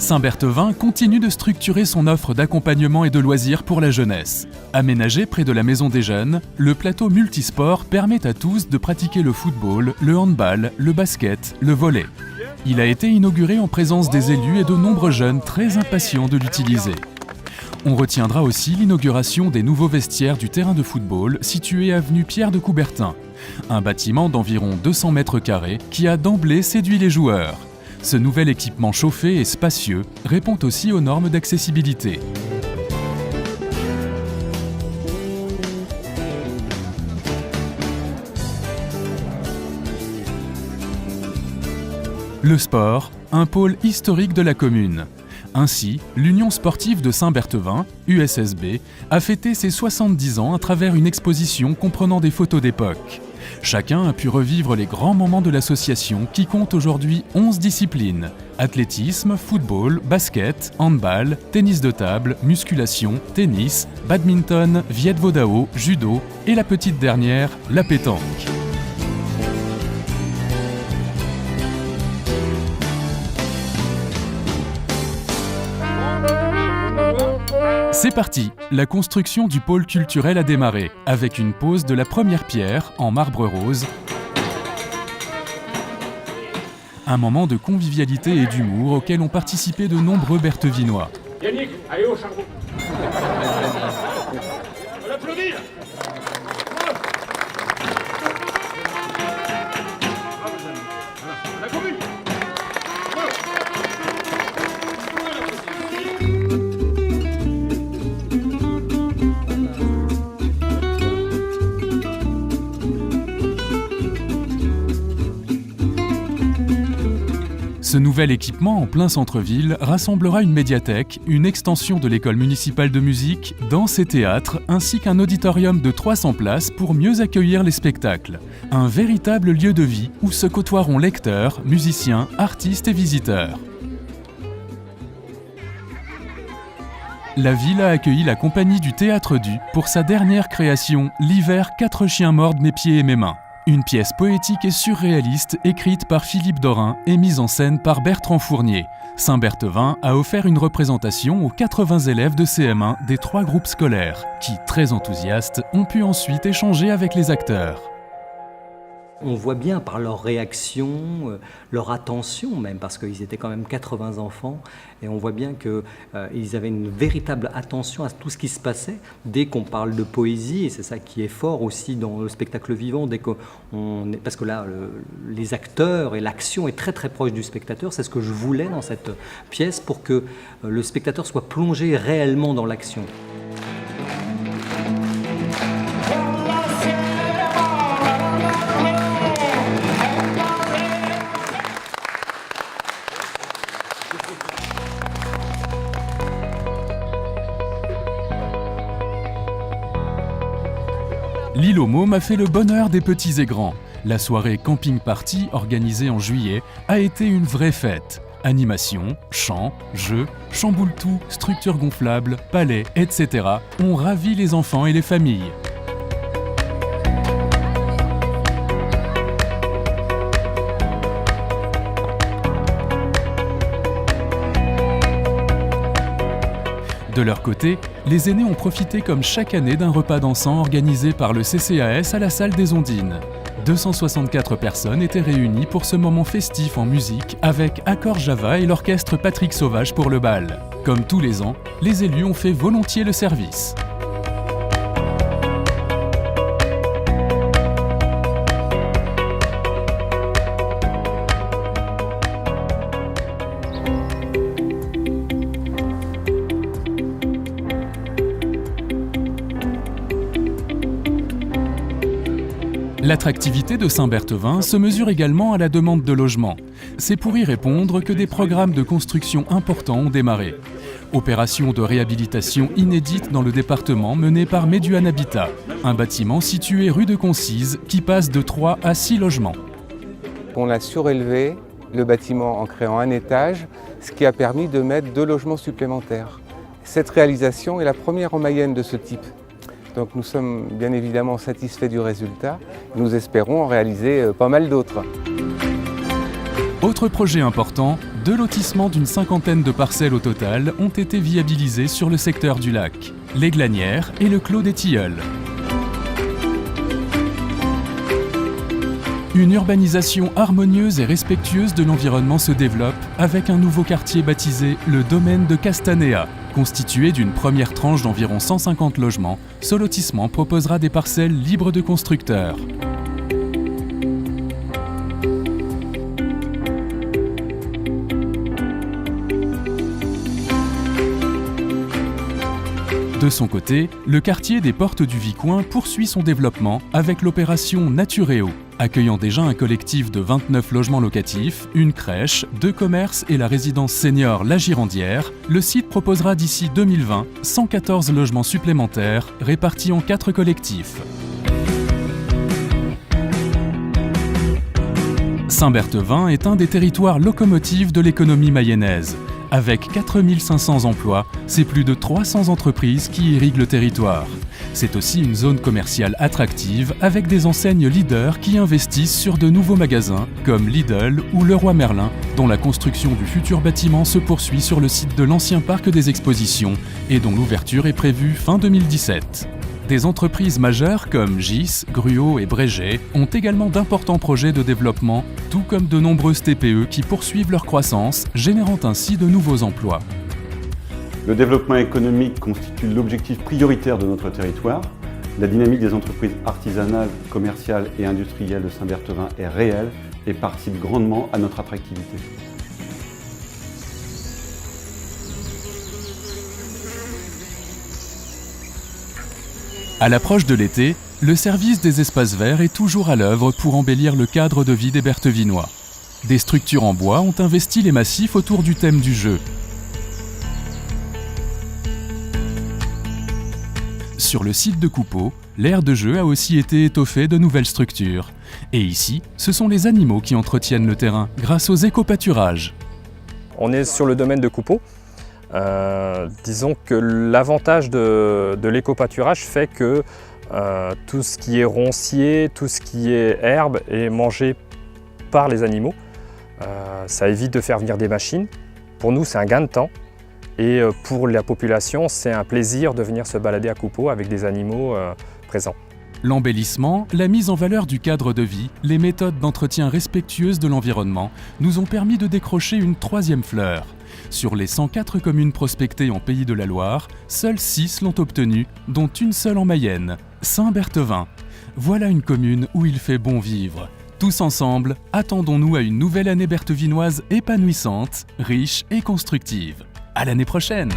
Saint-Berthevin continue de structurer son offre d'accompagnement et de loisirs pour la jeunesse. Aménagé près de la Maison des Jeunes, le plateau multisport permet à tous de pratiquer le football, le handball, le basket, le volley. Il a été inauguré en présence des élus et de nombreux jeunes très impatients de l'utiliser. On retiendra aussi l'inauguration des nouveaux vestiaires du terrain de football situé avenue Pierre de Coubertin. Un bâtiment d'environ 200 mètres carrés qui a d'emblée séduit les joueurs. Ce nouvel équipement chauffé et spacieux répond aussi aux normes d'accessibilité. Le sport, un pôle historique de la commune. Ainsi, l'Union sportive de Saint-Berthevin, USSB, a fêté ses 70 ans à travers une exposition comprenant des photos d'époque. Chacun a pu revivre les grands moments de l'association qui compte aujourd'hui 11 disciplines. Athlétisme, football, basket, handball, tennis de table, musculation, tennis, badminton, viet vo dao, judo et la petite dernière, la pétanque. C'est parti! La construction du pôle culturel a démarré, avec une pose de la première pierre en marbre rose. Un moment de convivialité et d'humour auquel ont participé de nombreux Berthevinois. Yannick, allez au charbon! On applaudit là! La commune! Ce nouvel équipement en plein centre-ville rassemblera une médiathèque, une extension de l'école municipale de musique, danse et théâtre, ainsi qu'un auditorium de 300 places pour mieux accueillir les spectacles. Un véritable lieu de vie où se côtoieront lecteurs, musiciens, artistes et visiteurs. La ville a accueilli la compagnie du Théâtre du pour sa dernière création, l'hiver 4 chiens mordent mes pieds et mes mains. Une pièce poétique et surréaliste écrite par Philippe Dorin et mise en scène par Bertrand Fournier. Saint-Berthevin a offert une représentation aux 80 élèves de CM1 des 3 groupes scolaires, qui, très enthousiastes, ont pu ensuite échanger avec les acteurs. On voit bien par leur réaction, leur attention même, parce qu'ils étaient quand même 80 enfants, et on voit bien qu'ils avaient une véritable attention à tout ce qui se passait. Dès qu'on parle de poésie, et c'est ça qui est fort aussi dans le spectacle vivant, parce que là, les acteurs et l'action est très très proche du spectateur, c'est ce que je voulais dans cette pièce pour que le spectateur soit plongé réellement dans l'action. L'île aux Mômes a fait le bonheur des petits et grands. La soirée Camping Party, organisée en juillet, a été une vraie fête. Animation, chants, jeux, chamboule-tout, structures gonflables, palais, etc. ont ravi les enfants et les familles. De leur côté, les aînés ont profité comme chaque année d'un repas dansant organisé par le CCAS à la salle des Ondines. 264 personnes étaient réunies pour ce moment festif en musique avec Accord Java et l'orchestre Patrick Sauvage pour le bal. Comme tous les ans, les élus ont fait volontiers le service. L'attractivité de Saint-Berthevin se mesure également à la demande de logement. C'est pour y répondre que des programmes de construction importants ont démarré. Opération de réhabilitation inédite dans le département menée par Méduan Habitat, un bâtiment situé rue de Concise qui passe de 3 à 6 logements. On a surélevé le bâtiment en créant un étage, ce qui a permis de mettre 2 logements supplémentaires. Cette réalisation est la première en Mayenne de ce type. Donc nous sommes bien évidemment satisfaits du résultat. Nous espérons en réaliser pas mal d'autres. Autre projet important, 2 lotissements d'une 50aine de parcelles au total ont été viabilisés sur le secteur du lac, les Glanières et le Clos des Tilleuls. Une urbanisation harmonieuse et respectueuse de l'environnement se développe avec un nouveau quartier baptisé le Domaine de Castanea. Constitué d'une première tranche d'environ 150 logements, ce lotissement proposera des parcelles libres de constructeurs. De son côté, le quartier des Portes du Vicoin poursuit son développement avec l'opération Naturéo. Accueillant déjà un collectif de 29 logements locatifs, une crèche, 2 commerces et la résidence senior La Girandière, le site proposera d'ici 2020 114 logements supplémentaires répartis en 4 collectifs. Saint-Berthevin est un des territoires locomotives de l'économie mayonnaise. Avec 4500 emplois, c'est plus de 300 entreprises qui irriguent le territoire. C'est aussi une zone commerciale attractive avec des enseignes leaders qui investissent sur de nouveaux magasins comme Lidl ou Leroy Merlin, dont la construction du futur bâtiment se poursuit sur le site de l'ancien parc des expositions et dont l'ouverture est prévue fin 2017. Des entreprises majeures comme Gis, Gruau et Breget ont également d'importants projets de développement, tout comme de nombreuses TPE qui poursuivent leur croissance, générant ainsi de nouveaux emplois. Le développement économique constitue l'objectif prioritaire de notre territoire. La dynamique des entreprises artisanales, commerciales et industrielles de Saint-Berthevin est réelle et participe grandement à notre attractivité. À l'approche de l'été, le service des espaces verts est toujours à l'œuvre pour embellir le cadre de vie des Berthevinois. Des structures en bois ont investi les massifs autour du thème du jeu. Sur le site de Coupeau, l'aire de jeu a aussi été étoffée de nouvelles structures. Et ici, ce sont les animaux qui entretiennent le terrain grâce aux éco-pâturages. On est sur le domaine de Coupeau. Disons que l'avantage de l'éco-pâturage fait que tout ce qui est roncier, tout ce qui est herbe est mangé par les animaux. Ça évite de faire venir des machines. Pour nous, c'est un gain de temps. Et pour la population, c'est un plaisir de venir se balader à Coupeau avec des animaux présents. L'embellissement, la mise en valeur du cadre de vie, les méthodes d'entretien respectueuses de l'environnement nous ont permis de décrocher une 3e fleur. Sur les 104 communes prospectées en Pays de la Loire, seules 6 l'ont obtenue, dont une seule en Mayenne, Saint-Berthevin. Voilà une commune où il fait bon vivre. Tous ensemble, attendons-nous à une nouvelle année berthevinoise épanouissante, riche et constructive. À l'année prochaine!